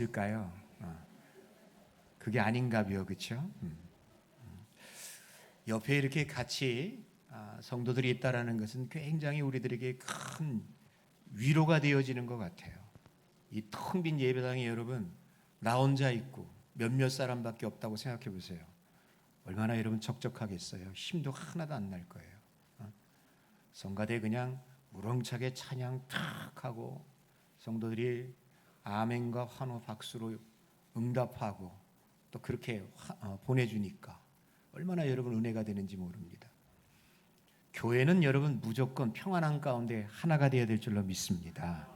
일까요? 그게 아닌가요, 그렇죠? 옆에 이렇게 같이 성도들이 있다라는 것은 굉장히 우리들에게 큰 위로가 되어지는 것 같아요. 이 텅 빈 예배당에 여러분 나 혼자 있고 몇몇 사람밖에 없다고 생각해 보세요. 얼마나 여러분 적적하겠어요. 힘도 하나도 안 날 거예요. 성가대 그냥 무렁차게 찬양 탁 하고 성도들이 아멘과 환호 박수로 응답하고 또 그렇게 보내주니까 얼마나 여러분 은혜가 되는지 모릅니다. 교회는 여러분 무조건 평안한 가운데 하나가 되어야 될 줄로 믿습니다.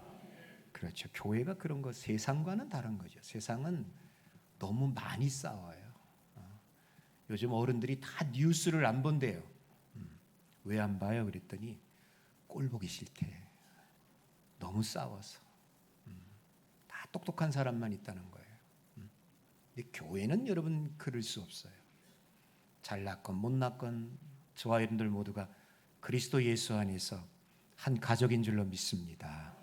그렇죠. 교회가 그런 거 세상과는 다른 거죠. 세상은 너무 많이 싸워요. 요즘 어른들이 다 뉴스를 안 본대요. 왜 안 봐요? 그랬더니 꼴 보기 싫대. 너무 싸워서. 다 똑똑한 사람만 있다는 거예요. 근데 교회는 여러분 그럴 수 없어요. 잘났건 못났건 저와 여러분들 모두가 그리스도 예수 안에서 한 가족인 줄로 믿습니다.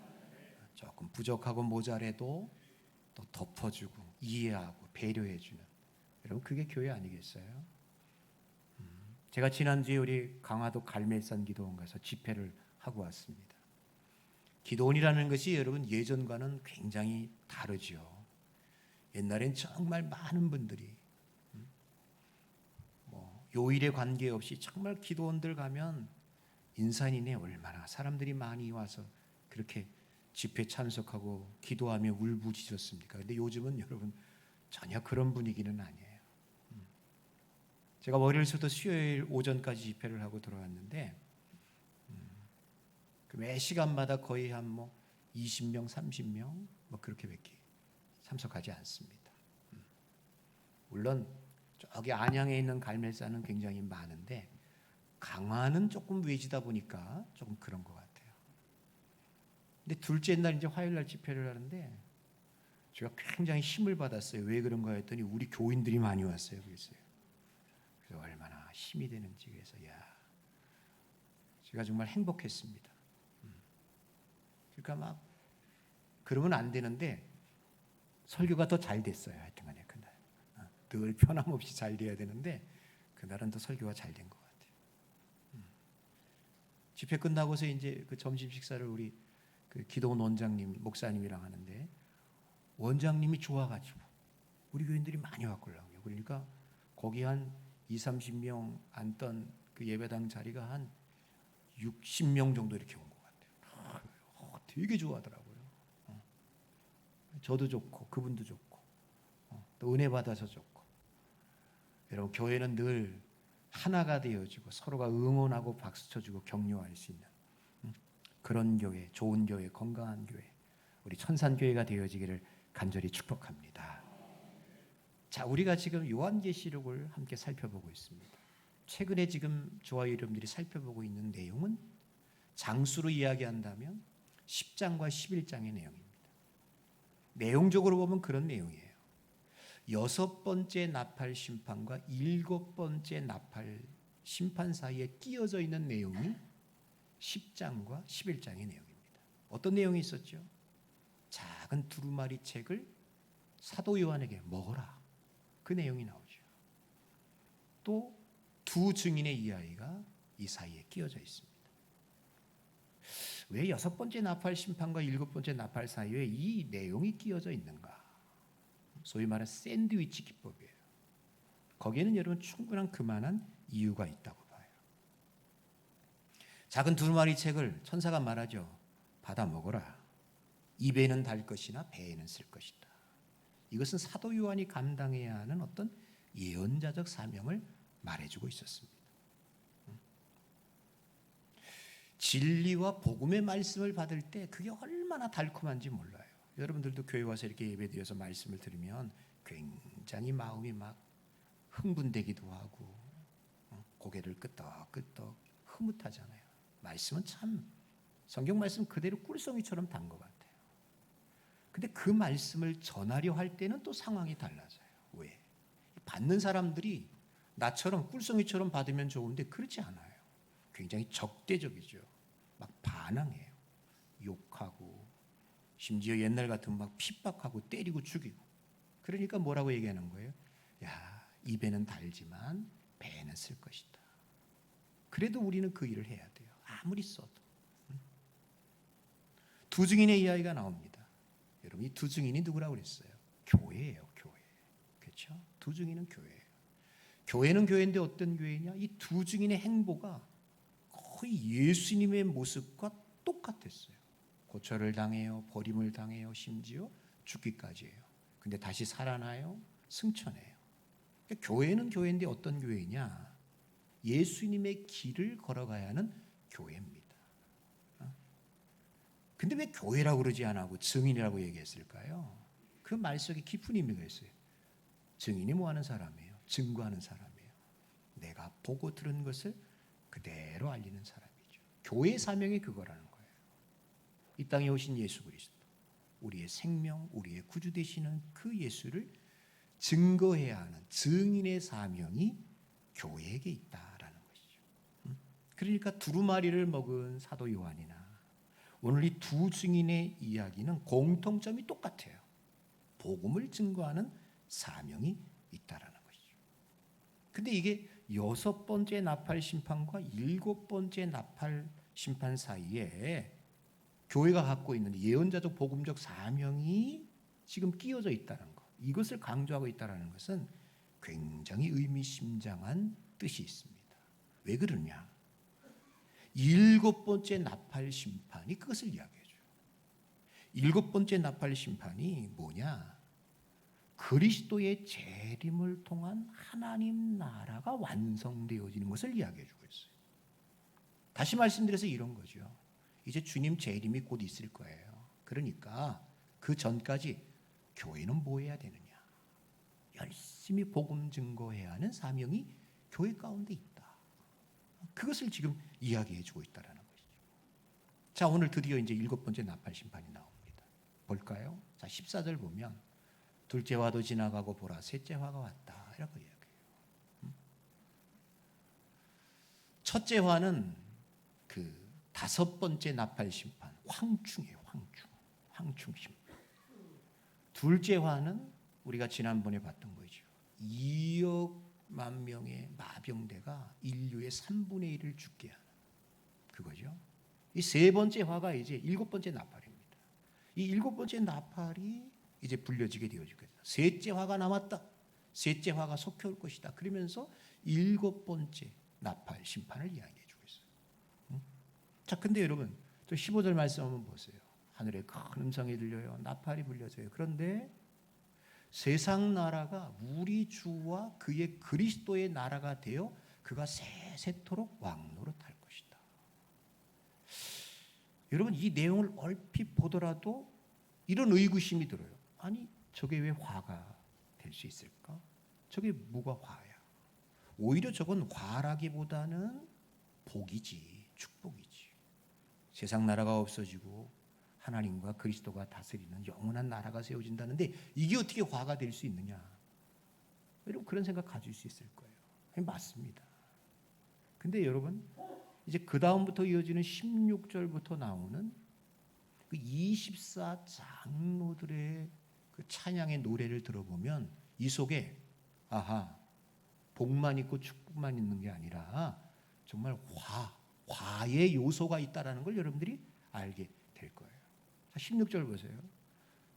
조금 부족하고 모자라도 또 덮어주고 이해하고 배려해주는, 여러분 그게 교회 아니겠어요? 제가 지난주에 우리 강화도 갈멜산 기도원 가서 집회를 하고 왔습니다. 기도원이라는 것이 여러분 예전과는 굉장히 다르죠. 옛날엔 정말 많은 분들이 요일에 관계없이 정말 기도원들 가면 인산이네 얼마나 사람들이 많이 와서 그렇게 집회 참석하고 기도하며 울부짖었습니까? 근데 요즘은 여러분 전혀 그런 분위기는 아니에요. 제가 월요일부터 수요일 오전까지 집회를 하고 들어왔는데 매 시간마다 거의 한 20명, 30명 그렇게밖에 참석하지 않습니다. 물론 저기 안양에 있는 갈멜산은 굉장히 많은데 강화는 조금 외지다 보니까 조금 그런 것 같아요. 근데 둘째 날 이제 화요일 날 집회를 하는데 제가 굉장히 힘을 받았어요. 왜 그런가 했더니 우리 교인들이 많이 왔어요. 그래서 얼마나 힘이 되는지 그래서 제가 정말 행복했습니다. 그러니까 막 그러면 안 되는데 설교가 더 잘 됐어요. 하여튼간에 그날 늘 편함없이 잘 돼야 되는데 그날은 더 설교가 잘 된 것 같아요. 집회 끝나고서 이제 그 점심 식사를 우리 그 기도원 원장님 목사님이랑 하는데 원장님이 좋아가지고 우리 교인들이 많이 왔걸랑요. 그러니까 거기 한 20-30명 앉던 그 예배당 자리가 한 60명 정도 이렇게 온 것 같아요. 되게 좋아하더라고요. 저도 좋고 그분도 좋고 또 은혜 받아서 좋고. 여러분 교회는 늘 하나가 되어지고 서로가 응원하고 박수 쳐주고 격려할 수 있는 그런 교회, 좋은 교회, 건강한 교회, 우리 천산교회가 되어지기를 간절히 축복합니다. 자, 우리가 지금 요한계시록을 함께 살펴보고 있습니다. 최근에 지금 저와 여러분들이 살펴보고 있는 내용은 장수로 이야기한다면 10장과 11장의 내용입니다. 내용적으로 보면 그런 내용이에요. 6번째 나팔 심판과 7번째 나팔 심판 사이에 끼어져 있는 내용이 10장과 11장의 내용입니다. 어떤 내용이 있었죠? 작은 두루마리 책을 사도 요한에게 먹어라. 그 내용이 나오죠. 또 두 증인의 이야기가 이 사이에 끼어져 있습니다. 왜 6번째 나팔 심판과 7번째 나팔 사이에 이 내용이 끼어져 있는가? 소위 말하는 샌드위치 기법이에요. 거기에는 여러분 충분한 그만한 이유가 있다고 봐요. 작은 두루마리 책을 천사가 말하죠. 받아 먹어라. 입에는 달 것이나 배에는 쓸 것이다. 이것은 사도 요한이 감당해야 하는 어떤 예언자적 사명을 말해주고 있었습니다. 진리와 복음의 말씀을 받을 때 그게 얼마나 달콤한지 몰라요. 여러분들도 교회 와서 이렇게 예배드려서 말씀을 들으면 굉장히 마음이 막 흥분되기도 하고 고개를 끄덕끄덕 흐뭇하잖아요. 말씀은 참 성경 말씀 그대로 꿀송이처럼 단 것 같아요. 근데 그 말씀을 전하려 할 때는 또 상황이 달라져요. 왜? 받는 사람들이 나처럼 꿀송이처럼 받으면 좋은데 그렇지 않아요. 굉장히 적대적이죠. 막 반항해요. 욕하고 심지어 옛날 같으면 막 핍박하고 때리고 죽이고. 그러니까 뭐라고 얘기하는 거예요? 야, 입에는 달지만 배에는 쓸 것이다. 그래도 우리는 그 일을 해야 돼요. 아무리 써도. 두 증인의 이야기가 나옵니다. 여러분, 이 두 증인이 누구라고 그랬어요? 교회예요, 교회. 그렇죠? 두 증인은 교회예요. 교회는 교회인데 어떤 교회냐? 이 두 증인의 행보가 거의 예수님의 모습과 똑같았어요. 고초를 당해요, 버림을 당해요, 심지어 죽기까지 해요. 근데 다시 살아나요, 승천해요. 그러니까 교회는 교회인데 어떤 교회냐? 예수님의 길을 걸어가야 하는 교회입니다. 근데 왜 교회라고 그러지 않고 증인이라고 얘기했을까요? 그 말 속에 깊은 의미가 있어요. 증인이 뭐 하는 사람이에요? 증거하는 사람이에요. 내가 보고 들은 것을 그대로 알리는 사람이죠. 교회의 사명이 그거라는 거예요. 이 땅에 오신 예수 그리스도, 우리의 생명, 우리의 구주 되시는 그 예수를 증거해야 하는 증인의 사명이 교회에게 있다라는 것이죠. 그러니까 두루마리를 먹은 사도 요한이나 오늘 이 두 증인의 이야기는 공통점이 똑같아요. 복음을 증거하는 사명이 있다라는 것이죠. 근데 이게 6번째 나팔 심판과 7번째 나팔 심판 사이에 교회가 갖고 있는 예언자적 복음적 사명이 지금 끼어져 있다는 것, 이것을 강조하고 있다는 것은 굉장히 의미심장한 뜻이 있습니다. 왜 그러냐? 7번째 나팔 심판이 그것을 이야기해줘요. 7번째 나팔 심판이 뭐냐? 그리스도의 재림을 통한 하나님 나라가 완성되어지는 것을 이야기해주고 있어요. 다시 말씀드려서 이런 거죠. 이제 주님 재림이 곧 있을 거예요. 그러니까 그 전까지 교회는 뭐 해야 되느냐? 열심히 복음 증거해야 하는 사명이 교회 가운데 있다. 그것을 지금 이야기해주고 있다는 것이죠. 자, 오늘 드디어 이제 7번째 나팔 심판이 나옵니다. 볼까요? 자, 14절 보면 둘째 화도 지나가고 보라 셋째 화가 왔다 이라고 이야기해요. 첫째 화는 그 5번째 나팔 심판, 황충이에요. 황충 심판. 둘째 화는 우리가 지난번에 봤던 거죠. 2억만 명의 마병대가 인류의 3분의 1을 죽게 하는 그거죠. 이 세 번째 화가 이제 7번째 나팔입니다. 이 7번째 나팔이 이제 불려지게 되어지거든요. 셋째 화가 남았다. 셋째 화가 속해 올 것이다. 그러면서 7번째 나팔 심판을 이야기해 주고 있어요. 자, 근데 여러분 또 15절 말씀 한번 보세요. 하늘에 큰 음성이 들려요. 나팔이 불려져요. 그런데 세상 나라가 우리 주와 그의 그리스도의 나라가 되어 그가 세세토록 왕노릇할 것이다. 여러분 이 내용을 얼핏 보더라도 이런 의구심이 들어요. 아니 저게 왜 화가 될 수 있을까? 저게 뭐가 화야? 오히려 저건 화라기보다는 복이지, 축복이지. 세상 나라가 없어지고 하나님과 그리스도가 다스리는 영원한 나라가 세워진다는데 이게 어떻게 화가 될 수 있느냐? 여러분 그런 생각 가질 수 있을 거예요. 맞습니다. 근데 여러분 이제 그 다음부터 이어지는 16절부터 나오는 그 24장로들의 그 찬양의 노래를 들어보면 이 속에 복만 있고 축복만 있는 게 아니라 정말 화의 요소가 있다라는 걸 여러분들이 알게 될 거예요. 16절 보세요.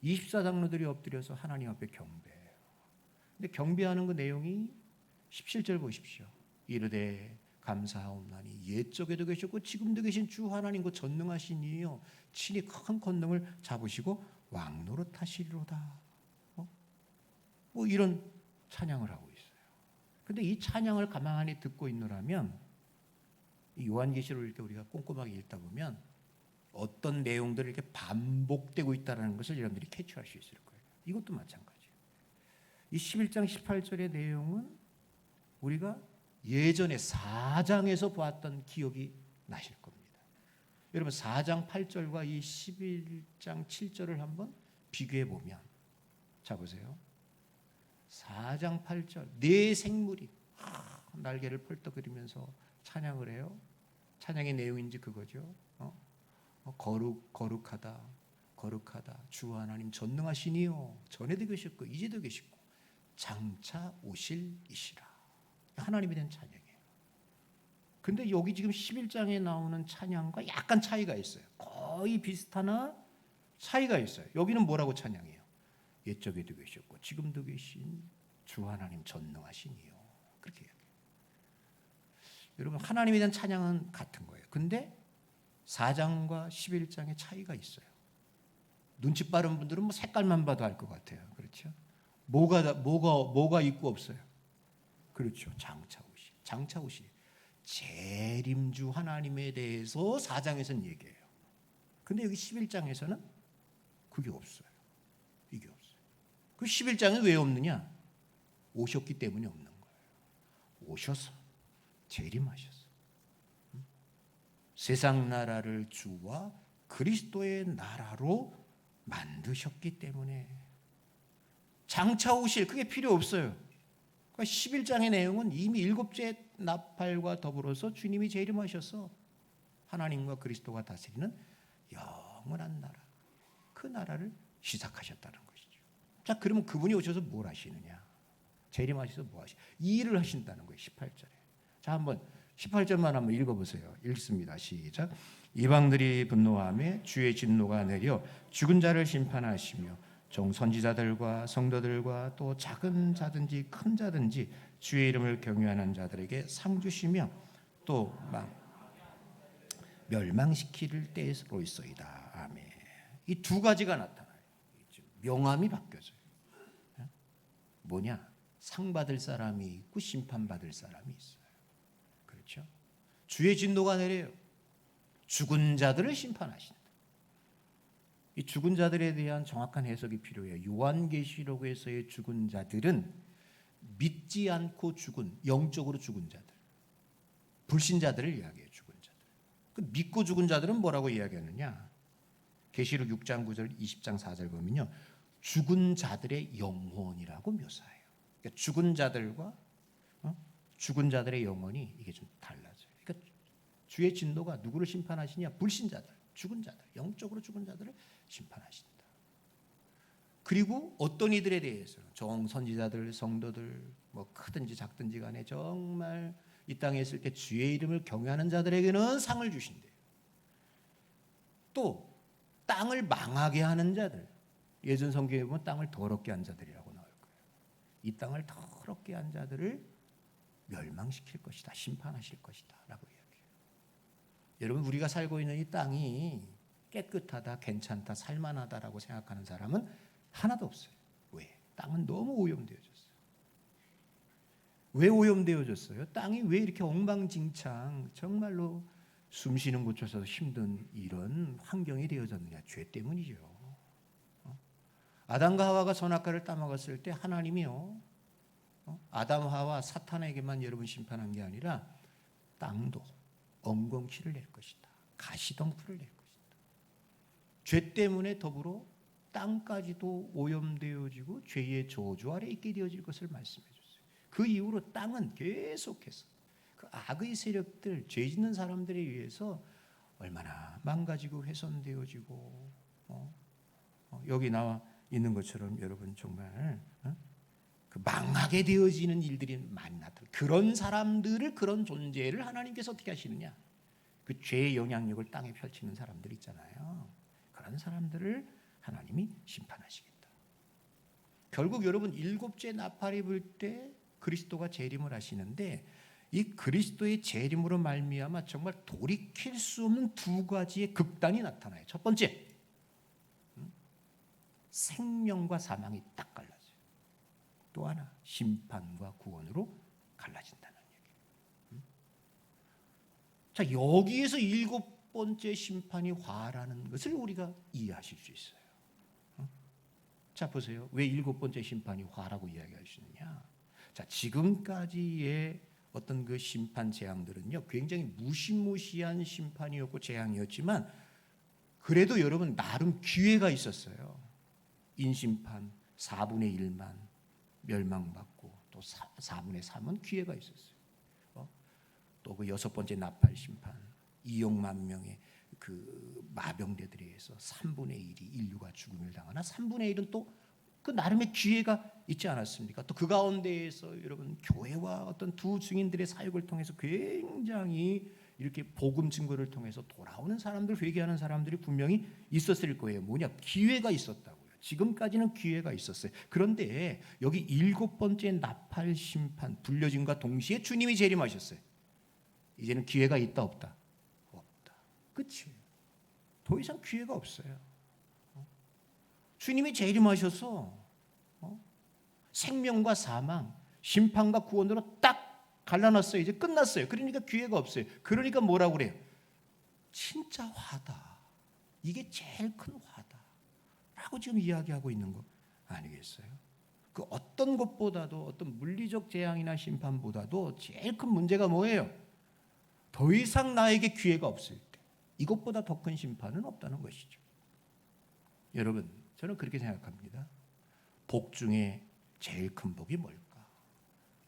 24장로들이 엎드려서 하나님 앞에 경배해요. 근데 경배하는 그 내용이 17절 보십시오. 이르되 감사하옵나니 옛적에도 계셨고 지금도 계신 주 하나님 그 전능하신 이요 친히 큰 권능을 잡으시고 왕노릇하시리로다. 뭐 이런 찬양을 하고 있어요. 근데 이 찬양을 가만히 듣고 있노라면 이 요한계시록을 이렇게 우리가 꼼꼼하게 읽다 보면 어떤 내용들이 이렇게 반복되고 있다는 것을 여러분들이 캐치할 수 있을 거예요. 이것도 마찬가지예요. 이 11장 18절의 내용은 우리가 예전에 4장에서 보았던 기억이 나실 겁니다. 여러분 4장 8절과 이 11장 7절을 한번 비교해 보면 자 보세요. 4장 8절 내 생물이 날개를 펄떡거리면서 찬양을 해요. 찬양의 내용인지 그거죠. 거룩하다. 거룩하다. 주 하나님 전능하시니요. 전에도 계셨고 이제도 계시고 장차 오실 이시라. 하나님에 대한 찬양이에요. 근데 여기 지금 11장에 나오는 찬양과 약간 차이가 있어요. 거의 비슷하나 차이가 있어요. 여기는 뭐라고 찬양해요? 옛적에도 계셨고 지금도 계신 주 하나님 전능하시니요. 그렇게 얘기해요. 여러분 하나님에 대한 찬양은 같은 거예요. 근데 4장과 11장의 차이가 있어요. 눈치 빠른 분들은 뭐 색깔만 봐도 알 것 같아요. 그렇죠? 뭐가 있고 없어요. 그렇죠. 장차 오실 재림주 하나님에 대해서 4장에서는 얘기해요. 근데 여기 11장에서는 그게 없어요. 이게 없어요. 그 11장에 왜 없느냐? 오셨기 때문에 없는 거예요. 오셔서 재림하셔서 세상 나라를 주와 그리스도의 나라로 만드셨기 때문에 장차 오실 그게 필요 없어요. 그러니까 11장의 내용은 이미 일곱째 나팔과 더불어서 주님이 재림하셔서 하나님과 그리스도가 다스리는 영원한 나라, 그 나라를 시작하셨다는 것이죠. 자, 그러면 그분이 오셔서 뭘 하시느냐? 재림하셔서 뭐 하시? 이 일을 하신다는 거예요. 18절에. 자, 한번 18절만 한번 읽어보세요. 읽습니다. 시작. 이방들이 분노하며 주의 진노가 내려 죽은 자를 심판하시며 종 선지자들과 성도들과 또 작은 자든지 큰 자든지 주의 이름을 경외하는 자들에게 상 주시며 또 멸망시킬 때로 있어이다. 아멘. 이 두 가지가 나타나요. 명암이 바뀌어져요. 뭐냐? 상 받을 사람이 있고 심판 받을 사람이 있어요. 그렇죠? 주의 진노가 내려요. 죽은 자들을 심판하신다. 이 죽은 자들에 대한 정확한 해석이 필요해요. 요한계시록에서의 죽은 자들은 믿지 않고 죽은, 영적으로 죽은 자들, 불신자들을 이야기해요. 죽은 자들. 그 믿고 죽은 자들은 뭐라고 이야기하느냐? 계시록 6장 9절 20장 4절 보면요, 죽은 자들의 영혼이라고 묘사해요. 그러니까 죽은 자들의 영혼이 이게 좀 달라져요. 그러니까 주의 진노가 누구를 심판하시냐? 불신자들, 죽은 자들, 영적으로 죽은 자들을 심판하신다. 그리고 어떤 이들에 대해서는 종 선지자들, 성도들, 뭐 크든지 작든지 간에 정말 이 땅에 있을 때 주의 이름을 경외하는 자들에게는 상을 주신대요. 또 땅을 망하게 하는 자들, 예전 성경에 보면 땅을 더럽게 한 자들이라고 나올 거예요. 이 땅을 더럽게 한 자들을 멸망시킬 것이다, 심판하실 것이다 라고 이야기해요. 여러분, 우리가 살고 있는 이 땅이 깨끗하다, 괜찮다, 살만하다라고 생각하는 사람은 하나도 없어요. 왜? 땅은 너무 오염되어졌어요. 왜 오염되어졌어요? 땅이 왜 이렇게 엉망진창, 정말로 숨쉬는 곳조차도 힘든 이런 환경이 되어졌느냐? 죄 때문이죠. 아담과 하와가 선악과를 따먹었을 때 하나님이요, 아담, 하와, 사탄에게만 여러분 심판한 게 아니라 땅도 엉겅퀴를 낼 것이다. 가시덩불을 낼 것이다. 죄 때문에 더불어 땅까지도 오염되어지고 죄의 저주 아래 있게 되어질 것을 말씀해 줬어요. 그 이후로 땅은 계속해서 그 악의 세력들, 죄 짓는 사람들에 의해서 얼마나 망가지고 훼손되어지고 여기 나와 있는 것처럼 여러분 정말 그 망하게 되어지는 일들이 많이 나타나요. 그런 사람들을, 그런 존재를 하나님께서 어떻게 하시느냐? 그 죄의 영향력을 땅에 펼치는 사람들 있잖아요. 그런 사람들을 하나님이 심판하시겠다. 결국 여러분 일곱째 나팔이 불 때 그리스도가 재림을 하시는데, 이 그리스도의 재림으로 말미암아 정말 돌이킬 수 없는 두 가지의 극단이 나타나요. 첫 번째, 생명과 사망이 딱 갈라져요. 또 하나, 심판과 구원으로 갈라진다는 얘기예요. 자, 여기에서 일곱 번째 심판이 화라는 것을 우리가 이해하실 수 있어요. 자, 보세요. 왜 일곱 번째 심판이 화라고 이야기할 수 있느냐? 자, 지금까지의 어떤 그 심판 재앙들은요, 굉장히 무시무시한 심판이었고 재앙이었지만, 그래도 여러분 나름 기회가 있었어요. 인심판 4분의 1만 멸망받고, 또 4분의 3은 기회가 있었어요. 또 그 여섯 번째 나팔 심판 2억 만 명의 그 마병대들에 의해서 3분의 1이 인류가 죽음을 당하나 3분의 1은 또 그 나름의 기회가 있지 않았습니까? 또 그 가운데에서 여러분 교회와 어떤 두 증인들의 사역을 통해서 굉장히 이렇게 복음 증거를 통해서 돌아오는 사람들, 회개하는 사람들이 분명히 있었을 거예요. 뭐냐? 기회가 있었다고요. 지금까지는 기회가 있었어요. 그런데 여기 7번째 나팔 심판 불려짐과 동시에 주님이 재림하셨어요. 이제는 기회가 있다 없다? 없다. 끝이에요. 더 이상 기회가 없어요. 주님이 재림하셔서 생명과 사망, 심판과 구원으로 딱 갈라놨어요. 이제 끝났어요. 그러니까 기회가 없어요. 그러니까 뭐라고 그래요? 진짜 화다. 이게 제일 큰 화다. 라고 지금 이야기하고 있는 거 아니겠어요? 그 어떤 것보다도 어떤 물리적 재앙이나 심판보다도 제일 큰 문제가 뭐예요? 더 이상 나에게 기회가 없을 때 이것보다 더 큰 심판은 없다는 것이죠. 여러분, 저는 그렇게 생각합니다. 복 중에 제일 큰 복이 뭘까?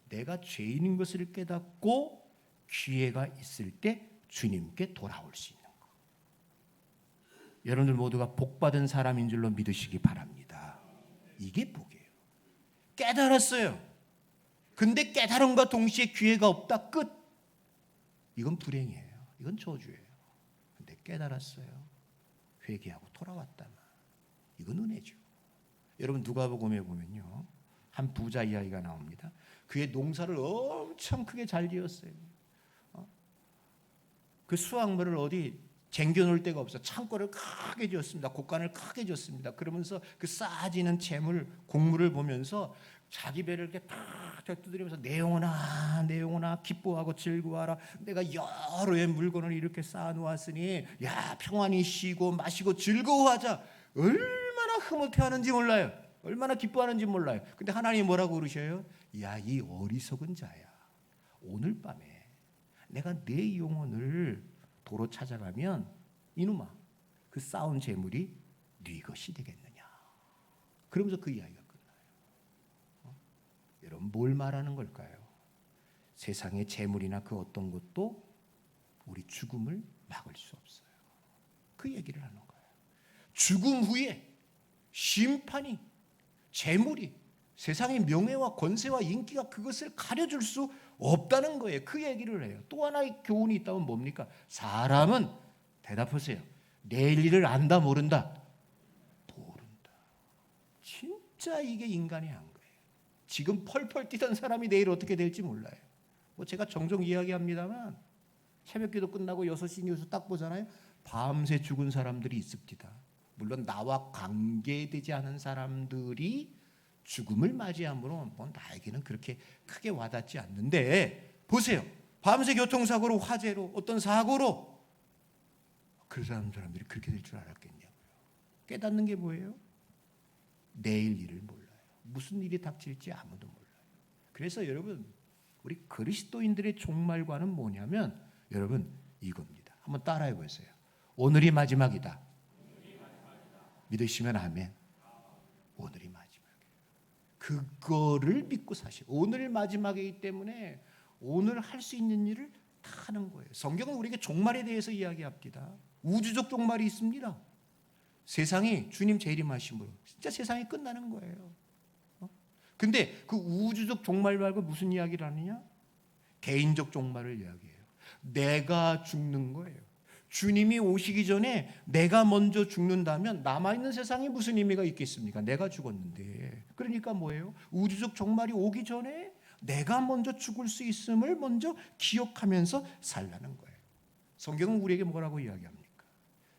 내가 죄인인 것을 깨닫고 기회가 있을 때 주님께 돌아올 수 있는 것. 여러분들 모두가 복받은 사람인 줄로 믿으시기 바랍니다. 이게 복이에요. 깨달았어요. 근데 깨달음과 동시에 기회가 없다. 끝. 이건 불행이에요. 이건 저주예요. 근데 깨달았어요. 회개하고 돌아왔다면 이건 은혜죠. 여러분 누가복음에 보면요, 한 부자 이야기가 나옵니다. 그의 농사를 엄청 크게 잘 지었어요. 그 수확물을 어디 쟁겨놓을 데가 없어. 창고를 크게 지었습니다. 곡간을 크게 지었습니다. 그러면서 그 쌓아지는 재물, 곡물을 보면서 자기 배를 이렇게 탁 두드리면서 내 영혼아 기뻐하고 즐거워하라. 내가 여러 해 물건을 이렇게 쌓아놓았으니 야 평안히 쉬고 마시고 즐거워하자. 얼마나 흐뭇해하는지 몰라요. 얼마나 기뻐하는지 몰라요. 근데 하나님이 뭐라고 그러셔요? 야, 이 어리석은 자야. 오늘 밤에 내가 내 영혼을 도로 찾아가면 이놈아 그 쌓은 재물이 네 것이 되겠느냐. 그러면서 그 이야기가 끝나요. 여러분 뭘 말하는 걸까요? 세상의 재물이나 그 어떤 것도 우리 죽음을 막을 수 없어요. 그 얘기를 하는 거예요. 죽음 후에 심판이, 재물이, 세상의 명예와 권세와 인기가 그것을 가려줄 수 없다는 거예요. 그 얘기를 해요. 또 하나의 교훈이 있다면 뭡니까? 사람은 대답하세요. 내일 일을 안다 모른다? 모른다. 진짜 이게 인간이 한 거예요. 지금 펄펄 뛰던 사람이 내일 어떻게 될지 몰라요. 뭐 제가 종종 이야기합니다만 새벽기도 끝나고 6시 뉴스 딱 보잖아요. 밤새 죽은 사람들이 있습니다. 물론 나와 관계되지 않은 사람들이 죽음을 맞이함으로 뭐 나에게는 그렇게 크게 와닿지 않는데 보세요. 밤새 교통사고로 화재로 어떤 사고로 그 사람들이 그렇게 될 줄 알았겠냐고요. 깨닫는 게 뭐예요? 내일 일을 몰라요. 무슨 일이 닥칠지 아무도 몰라요. 그래서 여러분 우리 그리스도인들의 종말과는 뭐냐면 여러분 이겁니다. 한번 따라해 보세요. 오늘이 마지막이다. 믿으시면 아멘. 오늘이 마지막이에요. 그거를 믿고 사시고 오늘 마지막이기 때문에 오늘 할 수 있는 일을 다 하는 거예요. 성경은 우리에게 종말에 대해서 이야기합니다. 우주적 종말이 있습니다. 세상이 주님 재림하심으로 진짜 세상이 끝나는 거예요. 근데 그 우주적 종말 말고 무슨 이야기를 하느냐? 개인적 종말을 이야기해요. 내가 죽는 거예요. 주님이 오시기 전에 내가 먼저 죽는다면 남아있는 세상에 무슨 의미가 있겠습니까? 내가 죽었는데. 그러니까 뭐예요? 우주적 종말이 오기 전에 내가 먼저 죽을 수 있음을 먼저 기억하면서 살라는 거예요. 성경은 우리에게 뭐라고 이야기합니까?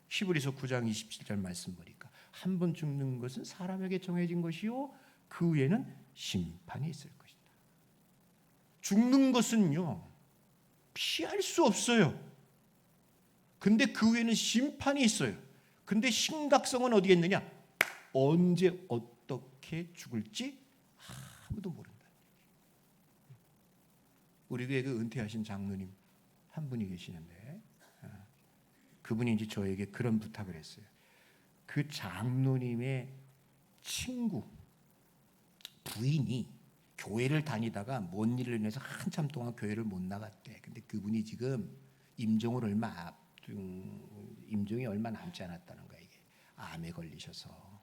히브리서 9장 27절 말씀 보니까 한 번 죽는 것은 사람에게 정해진 것이요 그 후에는 심판이 있을 것이다. 죽는 것은요 피할 수 없어요. 근데 그 후에는 심판이 있어요. 근데 심각성은 어디에 있느냐? 언제 어떻게 죽을지 아무도 모른다. 우리 교회 그 은퇴하신 장로님 한 분이 계시는데 그분이 이제 저에게 그런 부탁을 했어요. 그 장로님의 친구 부인이 교회를 다니다가 뭔 일을 인해서 한참 동안 교회를 못 나갔대. 근데 그분이 지금 임종을 얼마 임종이 얼마 남지 않았다는 거예요. 이게 암에 걸리셔서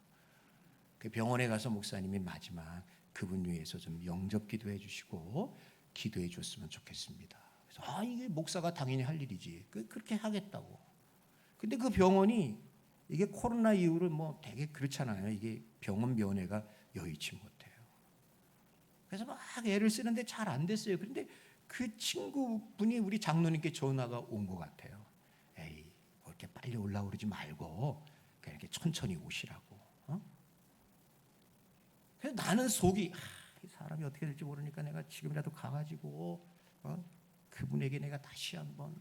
그 병원에 가서 목사님이 마지막 그분 위해서 좀 영접 기도해 주시고 기도해 줬으면 좋겠습니다. 그래서 이게 목사가 당연히 할 일이지. 그렇게 하겠다고. 근데 그 병원이 이게 코로나 이후로 뭐 되게 그렇잖아요. 이게 병원 면회가 여의치 못해요. 그래서 막 애를 쓰는데 잘 안 됐어요. 그런데 그 친구분이 우리 장로님께 전화가 온 것 같아요. 에이, 뭐 이렇게 빨리 올라오지 말고 그냥 이렇게 천천히 오시라고. 그래서 나는 속이 이 사람이 어떻게 될지 모르니까 내가 지금이라도 가가지고 그분에게 내가 다시 한번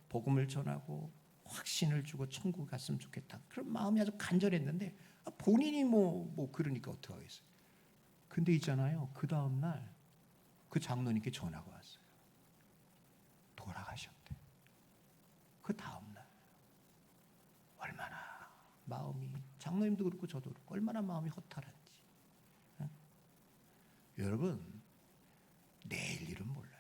복음을 전하고 확신을 주고 천국 갔으면 좋겠다. 그런 마음이 아주 간절했는데 본인이 뭐 그러니까 어떻게 하겠어요. 근데 있잖아요. 그 다음 날 그 장로님께 전화가 왔어요. 돌아가셨대. 그 다음 날 얼마나 마음이 장로님도 그렇고 저도 그렇고 얼마나 마음이 허탈한지. 여러분 내일 일은 몰라요.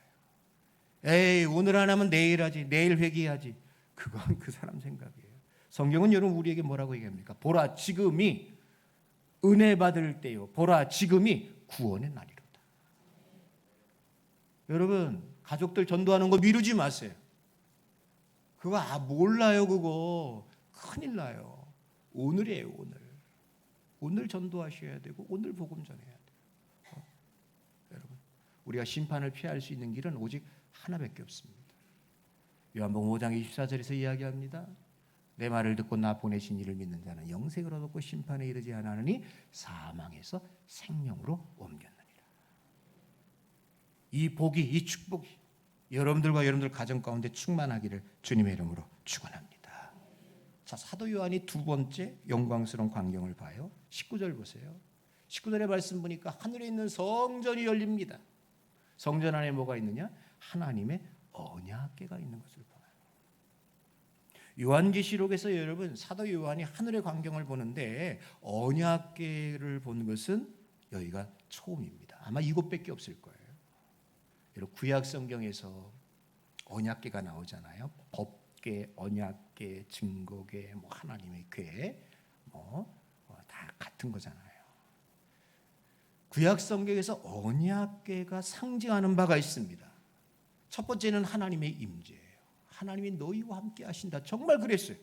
에이 오늘 안 하면 내일 하지. 내일 회개하지. 그건 그 사람 생각이에요. 성경은 여러분 우리에게 뭐라고 얘기합니까? 보라 지금이 은혜 받을 때요. 보라 지금이 구원의 날이로다. 여러분 가족들 전도하는 거 미루지 마세요. 그거 몰라요. 그거 큰일 나요. 오늘이에요. 오늘 전도하셔야 되고 오늘 복음 전해야 돼요. 여러분 우리가 심판을 피할 수 있는 길은 오직 하나밖에 없습니다. 요한복음 5장 24절에서 이야기합니다. 내 말을 듣고 나 보내신 이를 믿는 자는 영생을 얻고 심판에 이르지 않으니 사망에서 생명으로 옮겼느니라. 이 복이 이 축복이 여러분들과 여러분들 가정 가운데 충만하기를 주님의 이름으로 축원합니다. 자, 사도 요한이 두 번째 영광스러운 광경을 봐요. 19절 보세요. 19절의 말씀 보니까 하늘에 있는 성전이 열립니다. 성전 안에 뭐가 있느냐? 하나님의 언약궤가 있는 것을 봐요. 요한계시록에서 여러분 사도 요한이 하늘의 광경을 보는데 언약궤를 본 것은 여기가 처음입니다. 아마 이곳밖에 없을 거예요. 여러분 구약 성경에서 언약궤가 나오잖아요. 법궤, 언약궤, 증거궤, 뭐 하나님의 궤, 다 같은 거잖아요. 구약 성경에서 언약궤가 상징하는 바가 있습니다. 첫 번째는 하나님의 임재예요. 하나님이 너희와 함께 하신다. 정말 그랬어요.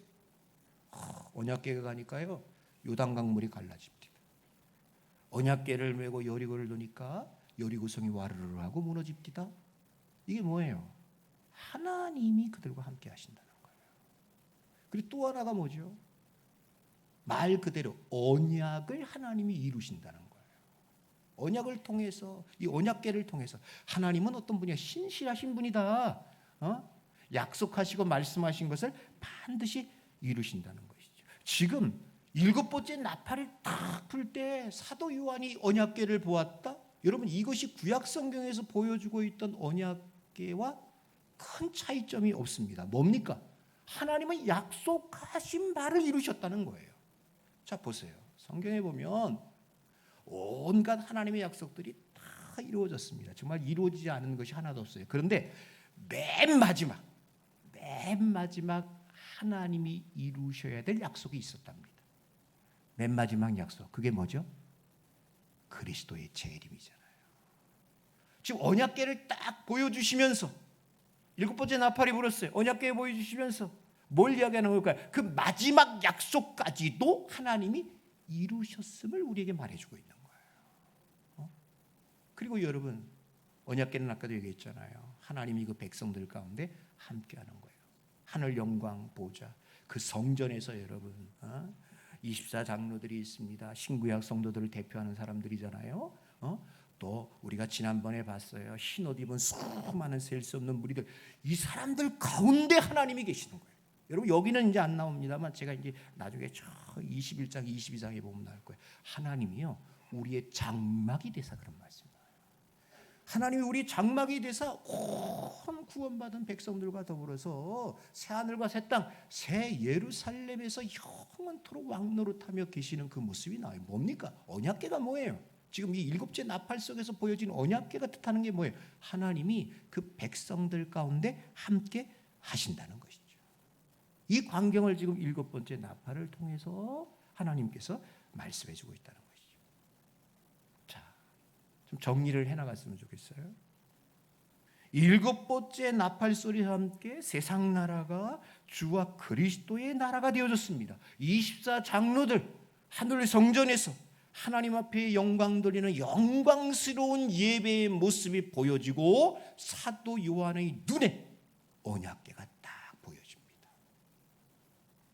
언약궤가 가니까요. 요단강 물이 갈라집니다. 언약궤를 메고 여리고를 도니까 여리고성이 와르르 하고 무너집니다. 이게 뭐예요? 하나님이 그들과 함께 하신다는 거예요. 그리고 또 하나가 뭐죠? 말 그대로 언약을 하나님이 이루신다는 거예요. 언약을 통해서 이 언약궤를 통해서 하나님은 어떤 분이야? 신실하신 분이다. 약속하시고 말씀하신 것을 반드시 이루신다는 것이죠. 지금 7번째 나팔을 딱 불 때 사도 요한이 언약궤를 보았다. 여러분 이것이 구약 성경에서 보여주고 있던 언약궤와 큰 차이점이 없습니다. 뭡니까? 하나님은 약속하신 바를 이루셨다는 거예요. 자 보세요. 성경에 보면 온갖 하나님의 약속들이 다 이루어졌습니다. 정말 이루어지지 않은 것이 하나도 없어요. 그런데 맨 마지막 하나님이 이루셔야 될 약속이 있었답니다. 맨 마지막 약속 그게 뭐죠? 그리스도의 재림이잖아요. 지금 언약궤를 딱 보여주시면서 7번째 나팔이 불었어요. 언약궤 보여주시면서 뭘 이야기하는 걸까요? 그 마지막 약속까지도 하나님이 이루셨음을 우리에게 말해주고 있는 거예요. 그리고 여러분 언약궤는 아까도 얘기했잖아요. 하나님이 그 백성들 가운데 함께하는 거예요. 하늘 영광 보좌 그 성전에서 여러분 24장로들이 있습니다. 신구약 성도들을 대표하는 사람들이잖아요. 또 우리가 지난번에 봤어요. 흰옷 입은 수많은 셀 수 없는 무리들 이 사람들 가운데 하나님이 계시는 거예요. 여러분 여기는 이제 안 나옵니다만 제가 이제 나중에 저 21장 22장에 보면 나올 거예요. 하나님이요 우리의 장막이 되사 그런 말씀이에요. 하나님이 우리 장막이 되사 온 구원받은 백성들과 더불어서 새 하늘과 새 땅, 새 예루살렘에서 영원토록 왕노릇하며 계시는 그 모습이 나와요. 뭡니까? 언약궤가 뭐예요? 지금 이 7째 나팔 속에서 보여진 언약궤가 뜻하는 게 뭐예요? 하나님이 그 백성들 가운데 함께 하신다는 것이죠. 이 광경을 지금 7번째 나팔을 통해서 하나님께서 말씀해 주고 있다는 것이죠. 자, 좀 정리를 해나갔으면 좋겠어요. 7번째 나팔 소리와 함께 세상 나라가 주와 그리스도의 나라가 되어졌습니다. 24장로들 하늘 성전에서 하나님 앞에 영광 돌리는 영광스러운 예배의 모습이 보여지고 사도 요한의 눈에 언약궤가 딱 보여집니다.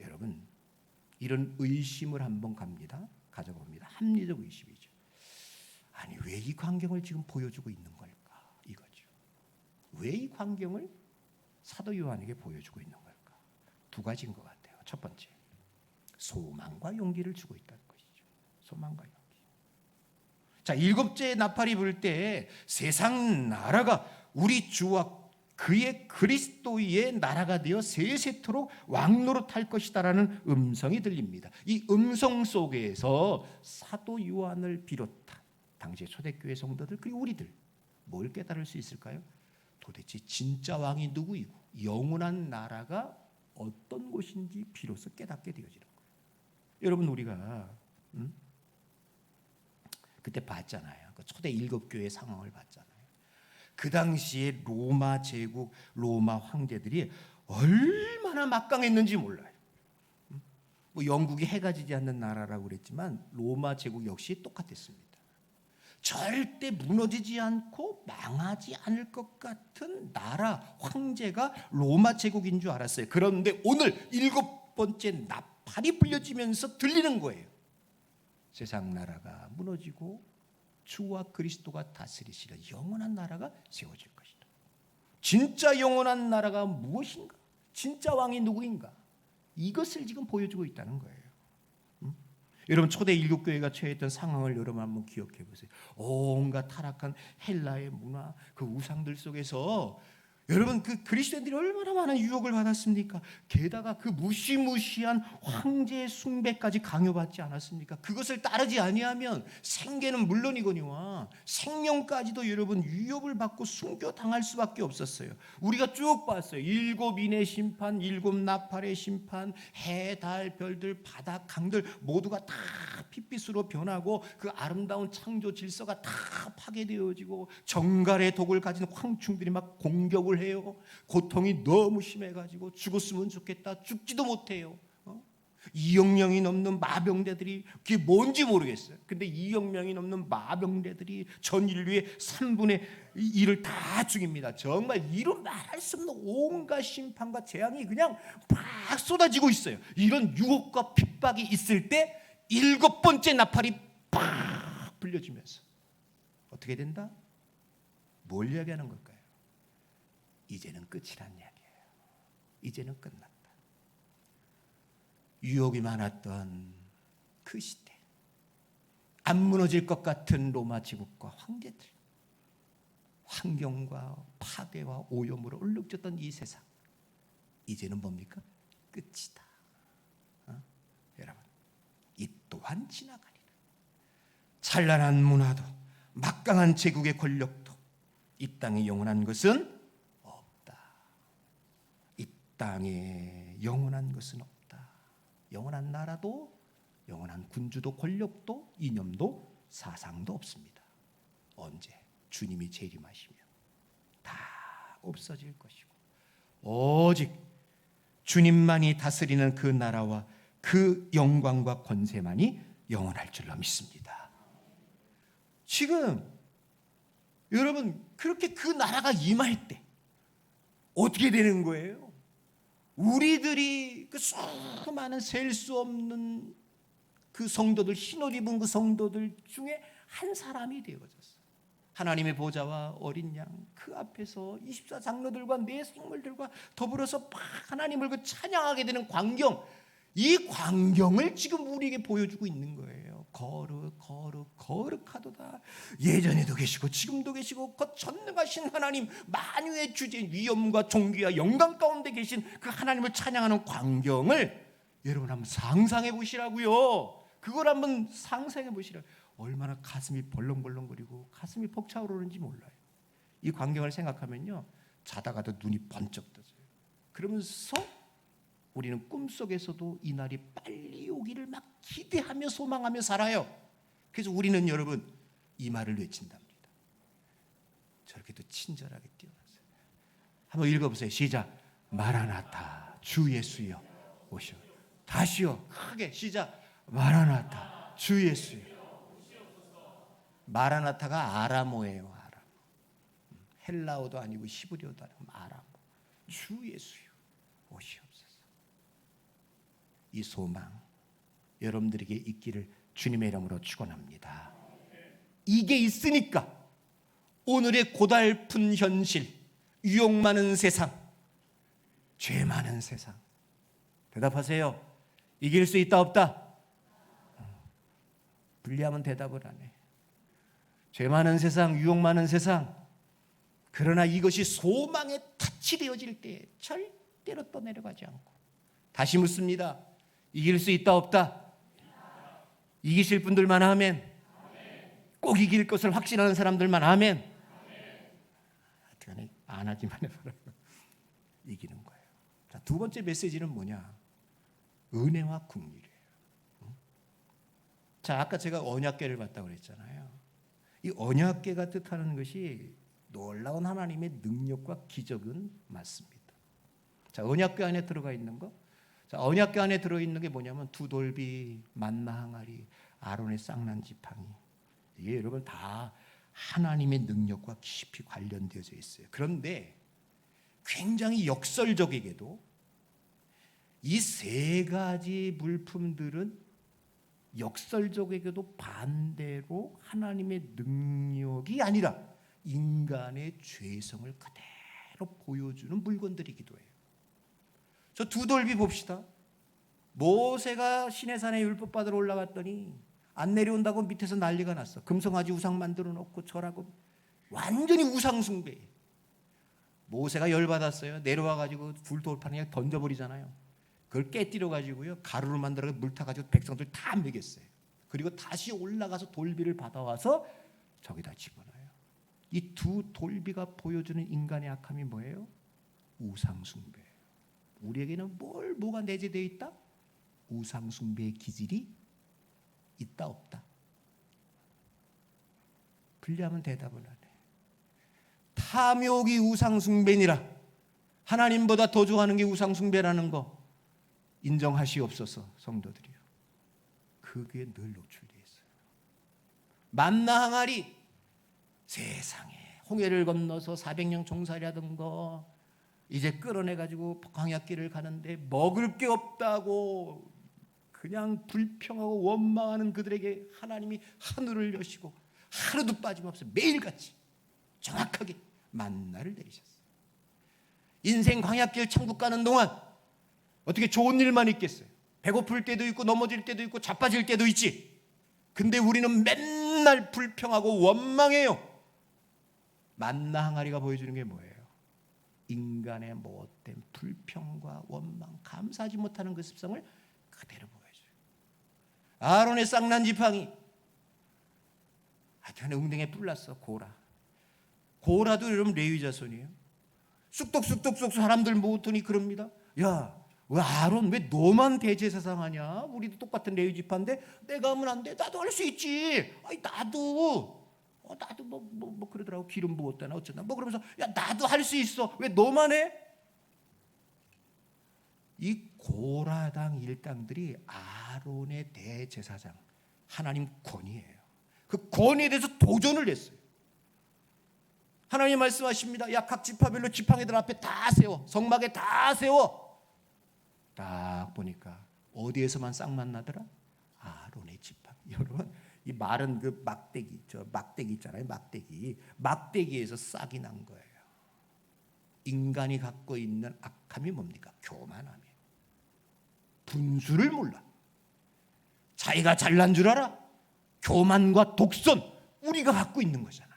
여러분, 이런 의심을 한번 가져봅니다. 합리적 의심이죠. 아니, 왜 이 광경을 지금 보여주고 있는 걸까? 이거죠. 왜 이 광경을 사도 요한에게 보여주고 있는 걸까? 두 가지인 것 같아요. 첫 번째, 소망과 용기를 주고 있다는 것이죠. 소망과 용기. 자, 7째 나팔이 불 때 세상 나라가 우리 주와 그의 그리스도의 나라가 되어 세세토록 왕노릇할 것이다라는 음성이 들립니다. 이 음성 속에서 사도 요한을 비롯한 당시의 초대교회 성도들 그리고 우리들 뭘 깨달을 수 있을까요? 도대체 진짜 왕이 누구이고 영원한 나라가 어떤 곳인지 비로소 깨닫게 되어지는 거예요. 여러분, 우리가 그때 봤잖아요. 그 초대 7교회 상황을 봤잖아요. 그 당시에 로마 제국, 로마 황제들이 얼마나 막강했는지 몰라요. 뭐 영국이 해가 지지 않는 나라라고 그랬지만 로마 제국 역시 똑같았습니다. 절대 무너지지 않고 망하지 않을 것 같은 나라, 황제가 로마 제국인 줄 알았어요. 그런데 오늘 7번째 나팔이 불려지면서 들리는 거예요. 세상 나라가 무너지고 주와 그리스도가 다스리시는 영원한 나라가 세워질 것이다. 진짜 영원한 나라가 무엇인가? 진짜 왕이 누구인가? 이것을 지금 보여주고 있다는 거예요. 여러분, 초대 7교회가 처했던 상황을 여러분 한번 기억해 보세요. 온갖 타락한 헬라의 문화, 그 우상들 속에서 여러분, 그 그리스도인들이 얼마나 많은 유혹을 받았습니까? 게다가 그 무시무시한 황제 숭배까지 강요받지 않았습니까? 그것을 따르지 아니하면 생계는 물론이거니와 생명까지도 여러분 위협을 받고 순교당할 수밖에 없었어요. 우리가 쭉 봤어요. 7인의 심판, 7 나팔의 심판, 해, 달, 별들, 바다, 강들 모두가 다 핏빛으로 변하고 그 아름다운 창조 질서가 다 파괴되어지고 정갈의 독을 가진 황충들이 막 공격을 해요. 고통이 너무 심해가지고 죽었으면 좋겠다. 죽지도 못해요. 2억 명이 넘는 마병대들이 그게 뭔지 모르겠어요. 근데 2억 명이 넘는 마병대들이 전 인류의 3분의 1을 다 죽입니다. 정말 이루 말할 수 없는 온갖 심판과 재앙이 그냥 막 쏟아지고 있어요. 이런 유혹과 핍박이 있을 때 7번째 나팔이 팍 불려지면서 어떻게 된다? 뭘 이야기하는 걸까요? 이제는 끝이란 이야기예요. 이제는 끝났다. 유혹이 많았던 그 시대, 안 무너질 것 같은 로마 제국과 황제들, 환경과 파괴와 오염으로 얼룩졌던 이 세상, 이제는 뭡니까? 끝이다. 여러분, 이 또한 지나가리라. 찬란한 문화도 막강한 제국의 권력도 이 땅에 영원한 것은 없다. 이 땅에 영원한 것은 없다. 영원한 나라도 영원한 군주도 권력도 이념도 사상도 없습니다. 언제? 주님이 재림하시면 다 없어질 것이고 오직 주님만이 다스리는 그 나라와 그 영광과 권세만이 영원할 줄로 믿습니다. 지금 여러분, 그렇게 그 나라가 임할 때 어떻게 되는 거예요? 우리들이 그 수많은 셀 수 없는 그 성도들, 흰옷 입은 그 성도들 중에 한 사람이 되어졌어요. 하나님의 보좌와 어린 양 그 앞에서 24장로들과 네 생물들과 더불어서 하나님을 그 찬양하게 되는 광경, 이 광경을 지금 우리에게 보여주고 있는 거예요. 거룩하도다. 예전에도 계시고 지금도 계시고 곧 전능하신 하나님, 만유의 주제인 위엄과 존귀와 영광 가운데 계신 그 하나님을 찬양하는 광경을 여러분 한번 상상해 보시라고요. 그걸 한번 상상해 보시라. 얼마나 가슴이 벌렁벌렁거리고 가슴이 벅차오르는지 몰라요. 이 광경을 생각하면요, 자다가도 눈이 번쩍 떠져요. 그러면서 우리는 꿈속에서도 이 날이 빨리 오기를 막 기대하며 소망하며 살아요. 그래서 우리는 여러분 이 말을 외친답니다. 저렇게도 친절하게 뛰어났어요. 한번 읽어보세요. 시작. 마라나타, 주 예수여 오시오. 다시요. 크게 시작. 마라나타, 주 예수여. 마라나타가 아람어예요. 아람. 헬라어도 아니고 히브리어도 아니고 아람어. 주 예수여 오시옵소서. 이 소망 여러분들에게 있기를 주님의 이름으로 축원합니다. 이게 있으니까 오늘의 고달픈 현실, 유혹 많은 세상, 죄 많은 세상, 대답하세요. 이길 수 있다 없다? 불리하면 대답을 안 해. 죄 많은 세상, 유혹 많은 세상, 그러나 이것이 소망의 닻이 되어질 때 절대로 떠내려가지 않고 다시 묻습니다. 이길 수 있다 없다? 이기실 분들만 아멘. 꼭 이길 것을 확신하는 사람들만 아멘. 어떻게 안 하기만 해봐라. 이기는 거예요. 자, 두 번째 메시지는 뭐냐? 은혜와 긍휼이에요. 자, 아까 제가 언약궤를 봤다고 그랬잖아요. 이 언약궤가 뜻하는 것이 놀라운 하나님의 능력과 기적은 맞습니다. 자, 언약궤 안에 들어가 있는 거. 자, 언약궤 안에 들어 있는 게 뭐냐면 두 돌비, 만나 항아리, 아론의 쌍난 지팡이. 이게 여러분 다 하나님의 능력과 깊이 관련되어져 있어요. 그런데 굉장히 역설적이게도 이 세 가지 물품들은 역설적이게도 반대로 하나님의 능력이 아니라 인간의 죄성을 그대로 보여주는 물건들이기도 해요. 저 두 돌비 봅시다. 모세가 시내산에 율법 받으러 올라갔더니 안 내려온다고 밑에서 난리가 났어. 금송아지 우상 만들어 놓고 절하고 완전히 우상 숭배. 모세가 열받았어요. 내려와가지고 불 돌판에 그냥 던져버리잖아요. 그걸 깨뜨려 가지고요 가루를 만들어 물 타가지고 백성들 다 먹였어요. 그리고 다시 올라가서 돌비를 받아와서 저기다 집어넣어요. 이 두 돌비가 보여주는 인간의 악함이 뭐예요? 우상 숭배. 우리에게는 뭐가 내재되어 있다? 우상 숭배의 기질이 있다 없다? 불리하면 대답을 안 해. 탐욕이 우상 숭배니라. 하나님보다 더 좋아하는 게 우상 숭배라는 거 인정하시옵소서. 성도들이요. 그게 늘 노출되어 있어요. 만나 항아리, 세상에 홍해를 건너서 400년 종살이 하던 거 이제 끌어내가지고 광야길을 가는데 먹을 게 없다고 그냥 불평하고 원망하는 그들에게 하나님이 하늘을 여시고 하루도 빠짐없이 매일같이 정확하게 만나를 내리셨어요. 인생 광야길 천국 가는 동안 어떻게 좋은 일만 있겠어요? 배고플 때도 있고 넘어질 때도 있고 자빠질 때도 있지. 근데 우리는 맨날 불평하고 원망해요. 만나 항아리가 보여주는 게 뭐예요? 인간의 못된 불평과 원망, 감사하지 못하는 그 습성을 그대로 보여줘요. 아론의 쌍난 지팡이, 하여튼 웅덩이에 뿔났어. 고라도 여러분 레위 자손이에요. 쑥덕쑥덕 사람들 모으더니 그럽니다. 야, 왜 아론 왜 너만 대제사장 하냐? 우리도 똑같은 레위 지파인데 내가 하면 안 돼? 나도 할 수 있지. 아니 나도 뭐 그러더라고. 기름 부었다나 어쩌나 뭐 그러면서 야 나도 할 수 있어. 왜 너만 해? 이 고라당 일당들이 아론의 대제사장 하나님 권위예요. 그 권위에 대해서 도전을 했어요. 하나님 말씀하십니다. 야 각 지파별로 지팡이들 앞에 다 세워, 성막에 다 세워. 딱 보니까 어디에서만 싹만 나더라? 아론의 지팡이. 여러분 이 말은 그 막대기, 저 막대기 있잖아요. 막대기에서 싹이 난 거예요. 인간이 갖고 있는 악함이 뭡니까? 교만함이에요. 분수를 몰라. 자기가 잘난 줄 알아? 교만과 독선, 우리가 갖고 있는 거잖아요.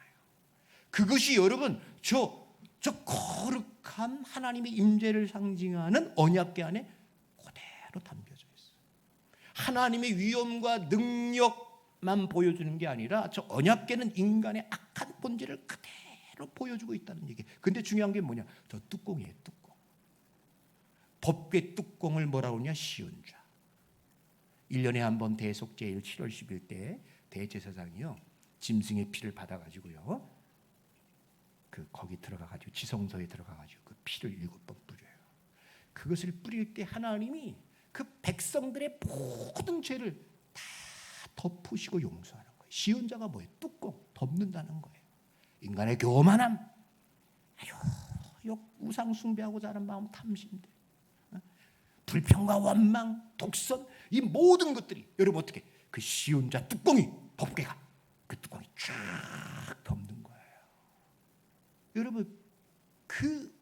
그것이 여러분 저 거룩한 하나님의 임재를 상징하는 언약궤 안에 그대로 담겨져 있어요. 하나님의 위엄과 능력만 보여주는 게 아니라 저 언약궤는 인간의 악한 본질을 그대로 보여주고 있다는 얘기예요. 근데 중요한 게 뭐냐? 저 뚜껑이에요. 뚜껑. 법궤 뚜껑을 뭐라고 하냐? 시온자. 1년에 한 번 대속제일 7월 10일 때 대제사장이요, 짐승의 피를 받아가지고요, 거기 들어가가지고 지성소에 들어가가지고 그 피를 7번 뿌려요. 그것을 뿌릴 때 하나님이 그 백성들의 모든 죄를 다 덮으시고 용서하는 거예요. 시온자가 뭐예요? 뚜껑, 덮는다는 거예요. 인간의 교만함, 우상 숭배하고자 하는 마음, 탐심들, 불평과 원망, 독선, 이 모든 것들이 여러분 어떻게 그 시온자 뚜껑이, 법궤가 그 뚜껑이 쫙 덮는 거예요. 여러분 그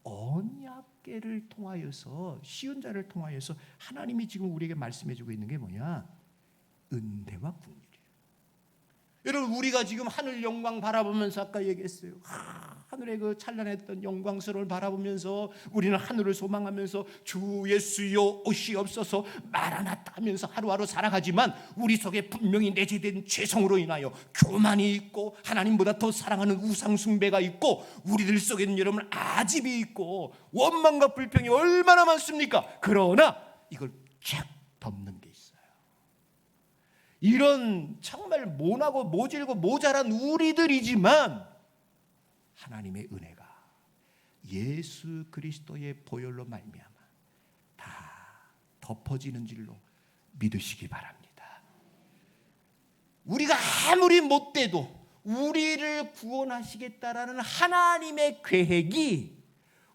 언약궤를 통하여서, 시온자를 통하여서 하나님이 지금 우리에게 말씀해주고 있는 게 뭐냐? 은혜와 긍휼이에요. 여러분 우리가 지금 하늘 영광 바라보면서 아까 얘기했어요. 하늘의 그 찬란했던 영광스러움을 바라보면서 우리는 하늘을 소망하면서 주 예수여 오시옵소서 마라나타 하면서 하루하루 살아가지만 우리 속에 분명히 내재된 죄성으로 인하여 교만이 있고 하나님보다 더 사랑하는 우상 숭배가 있고 우리들 속에는 여러분 아집이 있고 원망과 불평이 얼마나 많습니까? 그러나 이걸 쫙 덮는 게 있어요. 이런 정말 모나고 모질고 모자란 우리들이지만 하나님의 은혜가 예수 그리스도의 보혈로 말미암아 다 덮어지는 줄로 믿으시기 바랍니다. 우리가 아무리 못돼도 우리를 구원하시겠다라는 하나님의 계획이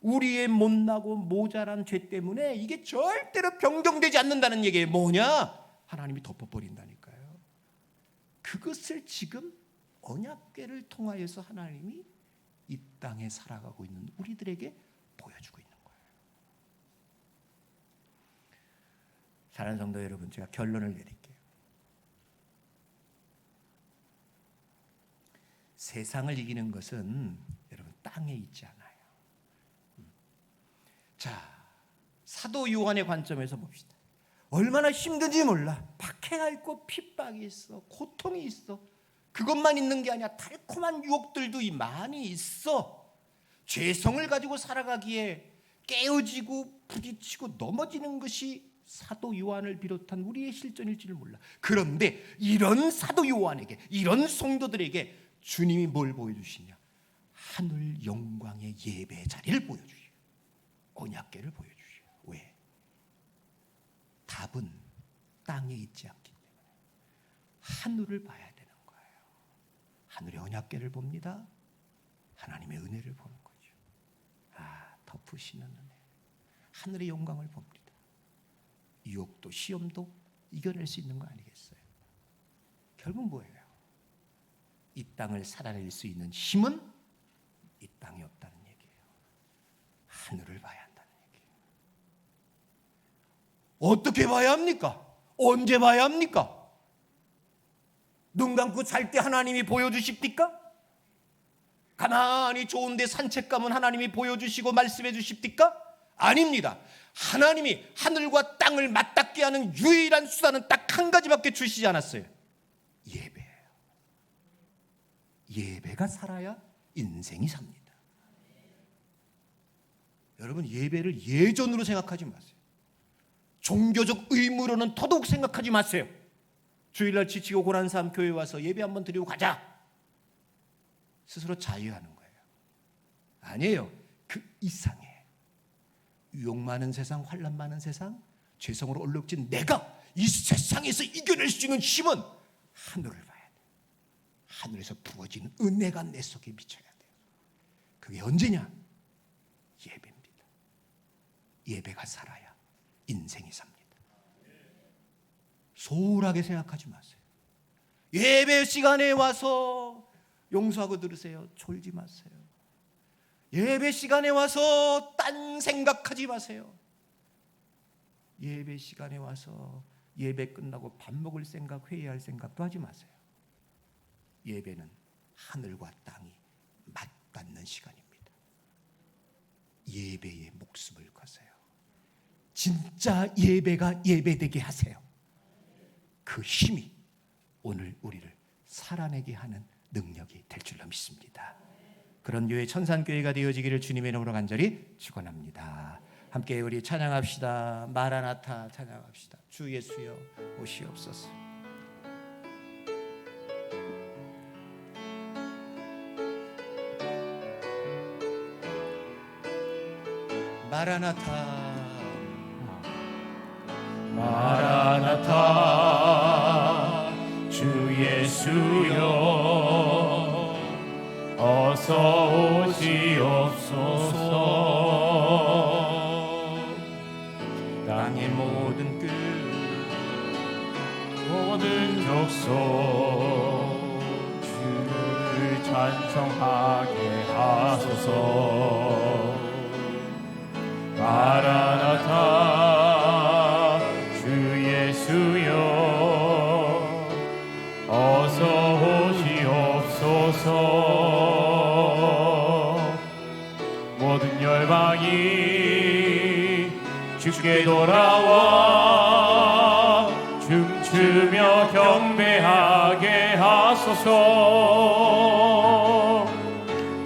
우리의 못나고 모자란 죄 때문에 이게 절대로 변경되지 않는다는 얘기예요. 뭐냐? 하나님이 덮어버린다니까요. 그것을 지금 언약궤를 통하여서 하나님이 이 땅에 살아가고 있는 우리들에게 보여주고 있는 거예요. 사랑하는 성도 여러분, 제가 결론을 내릴게요. 세상을 이기는 것은 여러분 땅에 있지 않아요. 자, 사도 요한의 관점에서 봅시다. 얼마나 힘든지 몰라. 박해가 있고 핍박이 있어, 고통이 있어. 그것만 있는 게 아니라 달콤한 유혹들도 많이 있어. 죄성을 가지고 살아가기에 깨어지고 부딪히고 넘어지는 것이 사도 요한을 비롯한 우리의 실존일지를 몰라. 그런데 이런 사도 요한에게, 이런 성도들에게 주님이 뭘 보여주시냐? 하늘 영광의 예배 자리를 보여주시오. 언약궤를 보여주시오. 왜? 답은 땅에 있지 않기 때문에 하늘을 봐야 돼. 하늘의 언약궤를 봅니다. 하나님의 은혜를 보는 거죠. 덮으시는 은혜, 하늘의 영광을 봅니다. 유혹도 시험도 이겨낼 수 있는 거 아니겠어요? 결국 뭐예요? 이 땅을 살아낼 수 있는 힘은 이 땅에 없다는 얘기예요. 하늘을 봐야 한다는 얘기예요. 어떻게 봐야 합니까? 언제 봐야 합니까? 눈 감고 잘 때 하나님이 보여주십니까? 가만히 좋은데 산책 가면 하나님이 보여주시고 말씀해 주십니까? 아닙니다. 하나님이 하늘과 땅을 맞닿게 하는 유일한 수단은 딱 한 가지밖에 주시지 않았어요. 예배예요. 예배가 살아야 인생이 삽니다. 여러분 예배를 예전으로 생각하지 마세요. 종교적 의무로는 더더욱 생각하지 마세요. 주일날 지치고 고난 사람 교회 와서 예배 한번 드리고 가자. 스스로 자유하는 거예요. 아니에요. 그 이상의 유혹 많은 세상, 환난 많은 세상, 죄성으로 얼룩진 내가 이 세상에서 이겨낼 수 있는 힘은 하늘을 봐야 돼. 하늘에서 부어지는 은혜가 내 속에 미쳐야 돼요. 그게 언제냐? 예배입니다. 예배가 살아야 인생이 삽니다. 소홀하게 생각하지 마세요. 예배 시간에 와서 용서하고 들으세요. 졸지 마세요. 예배 시간에 와서 딴 생각하지 마세요. 예배 시간에 와서 예배 끝나고 밥 먹을 생각, 회의할 생각도 하지 마세요. 예배는 하늘과 땅이 맞닿는 시간입니다. 예배에 목숨을 거세요. 진짜 예배가 예배되게 하세요. 그 힘이 오늘 우리를 살아내게 하는 능력이 될 줄로 믿습니다. 그런 교회 천산교회가 되어지기를 주님의 이름으로 간절히 축원합니다. 함께 우리 찬양합시다. 마라나타 찬양합시다. 주 예수여 오시옵소서. 마라나타 마라나타 주 예수여 어서 오시옵소서. 땅의 모든 끝 모든 족속 주를 찬송하게 하소서. 마라나타 주 예수여 어서 오시옵소서. 모든 열방이 주께 돌아와 춤추며 경배하게 하소서.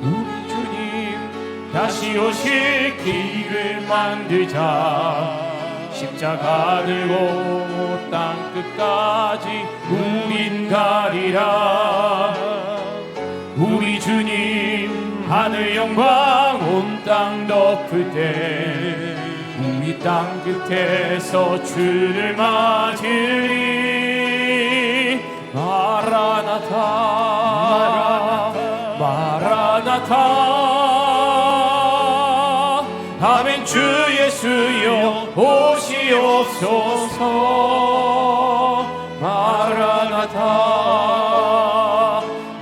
우리 주님 다시 오실 길을 만들자. 십자가 들고 땅 끝까지 우린 가리라. 우리 주님 하늘 영광 온 땅 덮을 때 우리 땅 끝에서 주를 맞으리. 마라나타 마라나타 아멘. 주 예수여 오시옵소서. 마라나타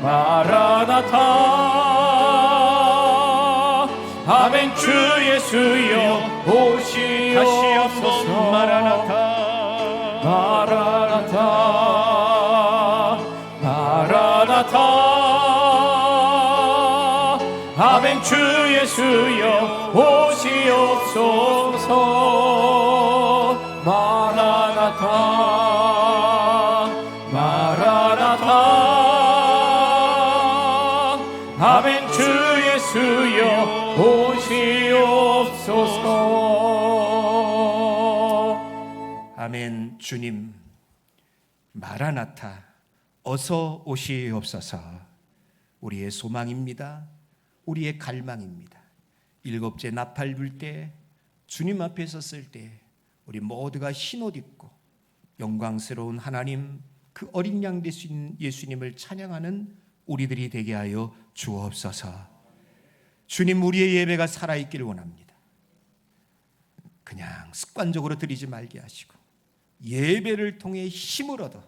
마라나타 아멘. 주 예수여 오시옵소서. 마라나타 마라나타 마라나타 아멘. 주 예수여 오시옵소서. 마라나타 마라나타 아멘. 주 예수여 오시옵소서. 아멘. 주님 마라나타 어서 오시옵소서. 우리의 소망입니다. 우리의 갈망입니다. 일곱째 나팔 불 때 주님 앞에 섰을 때 우리 모두가 흰옷 입고 영광스러운 하나님 그 어린 양 되신 예수님을 찬양하는 우리들이 되게 하여 주옵소서. 주님 우리의 예배가 살아있기를 원합니다. 그냥 습관적으로 드리지 말게 하시고 예배를 통해 힘을 얻어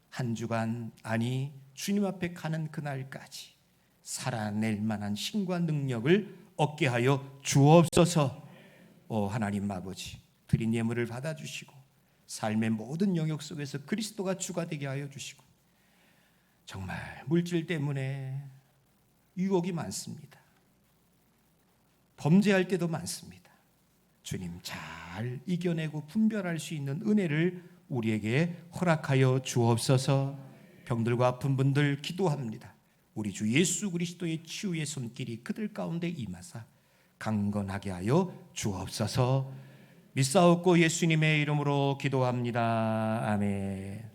한 주간 아니 주님 앞에 가는 그날까지 살아낼 만한 힘과 능력을 얻게 하여 주옵소서. 오 하나님 아버지 드린 예물을 받아주시고 삶의 모든 영역 속에서 그리스도가 주가 되게 하여 주시고 정말 물질 때문에 유혹이 많습니다. 범죄할 때도 많습니다. 주님 잘 이겨내고 분별할 수 있는 은혜를 우리에게 허락하여 주옵소서. 병들고 아픈 분들 기도합니다. 우리 주 예수 그리스도의 치유의 손길이 그들 가운데 임하사 강건하게 하여 주옵소서. 믿사옵고 예수님의 이름으로 기도합니다. 아멘.